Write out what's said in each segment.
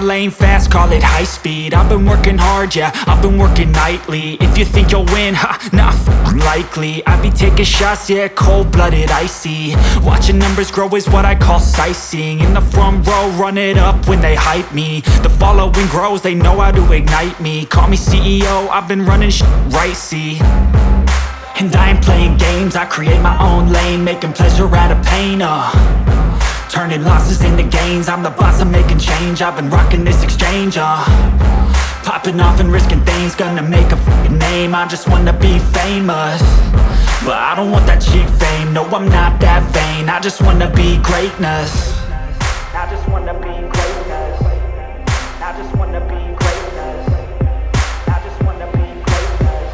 lane fast, call it high speed. I've been working hard, yeah, I've been working nightly. If you think you'll win, not likely. I be taking shots, yeah, cold-blooded, icy. Watching numbers grow is what I call sightseeing. In the front row, run it up when they hype me. The following grows, they know how to ignite me. Call me CEO, I've been running right, see. And I ain't playing games, I create my own lane, making pleasure out of pain, turning losses into gains. I'm the boss, I'm making change. I've been rocking this exchange, popping off and risking things. Gonna make a f***ing name. I just wanna be famous, but I don't want that cheap fame. No, I'm not that vain. I just wanna be greatness. I just wanna be greatness. I just wanna be greatness. I just wanna be greatness.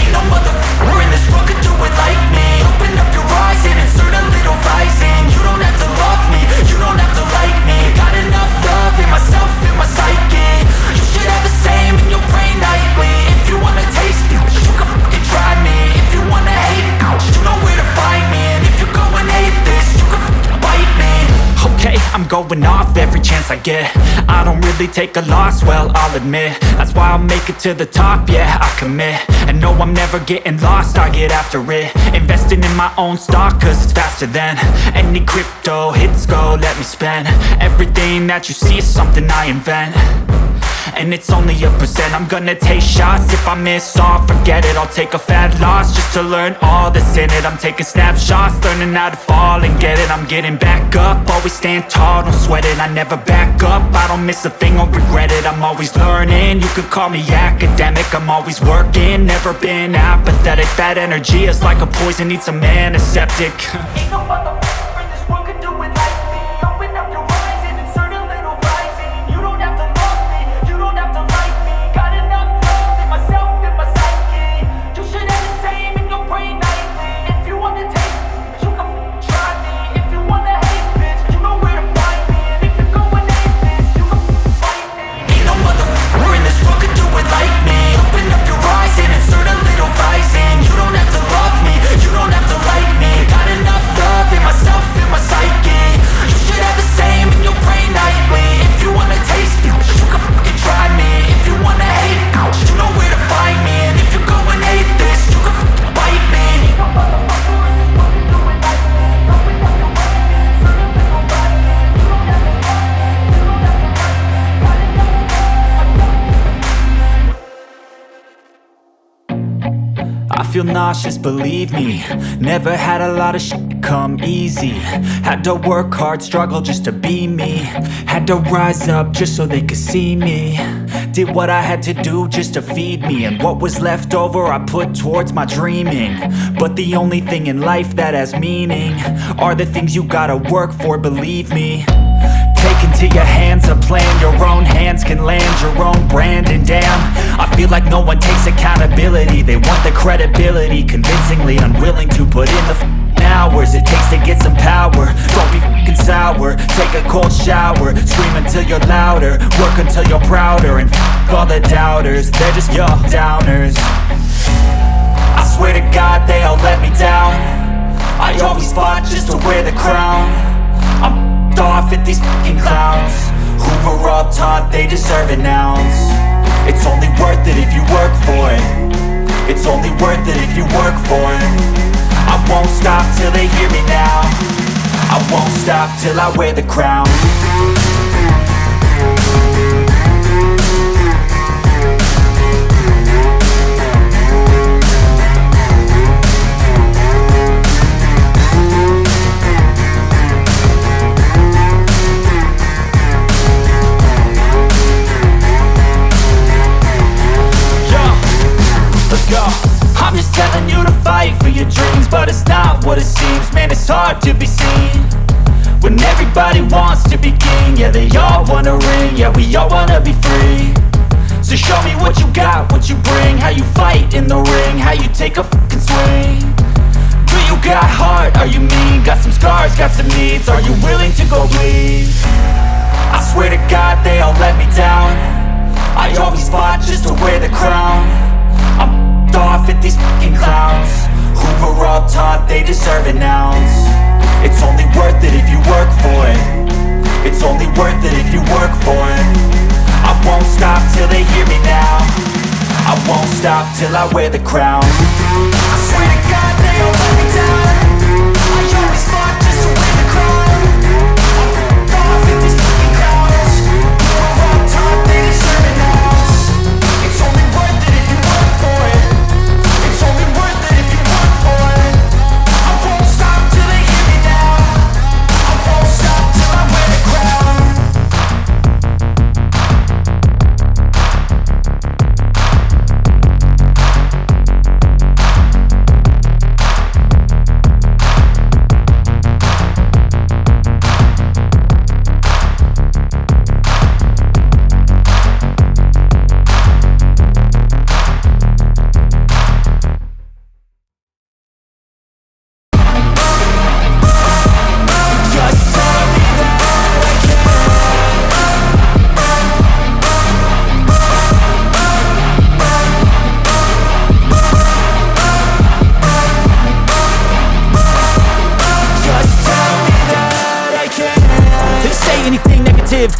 Ain't no motherfucker in this world could do it like me. Open up your eyes and insert a little rising. You don't have to love me, you don't have to like me. Got enough love in myself, in my psyche. You should have the same in your brain nightly. If you wanna taste me, you can fucking try me. If you wanna hate me, you know where to find me. And if you go and hate this, you can fucking bite me. Okay, I'm going off every chance I get. I don't really take a loss, well, I'll admit. That's why I'll make it to the top, yeah, I commit. And no, I'm never getting lost, I get after it. Investing in my own stock, cause it's faster than any crypto hits go, let me spend. Everything that you see is something I invent, and it's only a percent. I'm gonna take shots, if I miss all, forget it. I'll take a fat loss just to learn all that's in it. I'm taking snapshots, learning how to fall and get it. I'm getting back up, always stand tall, don't sweat it. I never back up, I don't miss a thing or regret it. I'm always learning, you could call me academic. I'm always working, never been apathetic. That energy is like a poison, need some antiseptic. Ain't no motherfucker in this world could do it like me. Open up your eyes and insert a little rising. You don't have to love me, you don't have to like me. Got enough love in myself, in my psyche. You should have the same in your brain nightly. If you wanna taste me, you can try me. If you wanna hate bitch, you know where to find me. And if you go and hate this, you can fight me. Ain't no motherfucker in this world could do it like me. Open up your eyes and insert a little rising. You don't have to love me, you don't have to like me. Got enough love in myself, in my psyche. You should have the same in your brain nightly. If you wanna taste me, you can fucking try me. If you wanna hate me, you know where to find me. And if you go and hate this, you can fucking bite me. I feel nauseous, believe me. Never had a lot of shit come easy. Had to work hard, struggle just to be me. Had to rise up just so they could see me. Did what I had to do just to feed me. And what was left over I put towards my dreaming. But the only thing in life that has meaning are the things you gotta work for, believe me. Take into your hands a plan, your own hands can land your own brand. And damn, I feel like no one takes accountability. They want the credibility, convincingly unwilling to put in the hours it takes to get some power. Don't be f***ing sour, take a cold shower. Scream until you're louder, work until you're prouder. And f*** all the doubters, they're just your downers. I swear to God they all let me down. I always fought just to wear the crown. I'm off at these fucking clowns who were all taught they deserve an ounce. It's only worth it if you work for it. It's only worth it if you work for it. I won't stop till they hear me now. I won't stop till I wear the crown. I'm just telling you to fight for your dreams, but it's not what it seems. Man, it's hard to be seen when everybody wants to be king. Yeah, they all wanna ring, yeah, we all wanna be free. So show me what you got, what you bring. How you fight in the ring, how you take a fucking swing. Do you got heart, are you mean? Got some scars, got some needs, are you willing to go bleed? I swear to God they all let me down. I always fought just to wear the crown. I'm off at these fucking clowns who were all taught they deserve an ounce. It's only worth it if you work for it. It's only worth it if you work for it. I won't stop till they hear me now. I won't stop till I wear the crown. I swear to God they all let me down. I always fought just to win the crown. I'm off with these fucking crowds. We're all taught they deserve it now. It's only worth it if you work for it. It's only worth it if you work for it. I won't stop till they hear me now. I won't stop till I wear the crown.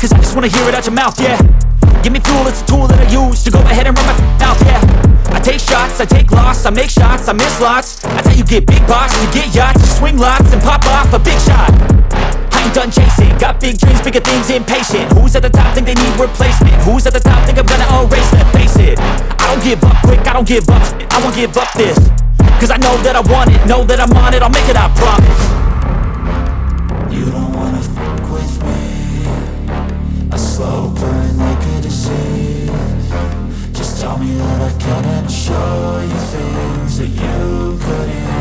Cause I just wanna hear it out your mouth, yeah. Give me fuel, it's a tool that I use to go ahead and run my mouth, yeah. I take shots, I take loss, I make shots, I miss lots. That's how you get big box, you get yachts, you swing lots and pop off a big shot. I ain't done chasing, got big dreams, bigger things, impatient. Who's at the top think they need replacement? Who's at the top think I'm gonna erase them? Face it, I don't give up quick, I don't give up, I won't give up this. Cause I know that I want it, know that I'm on it, I'll make it, I promise. You don't wanna fuck with me. A slow burn like a disease. Just tell me that I can and show you things that you couldn't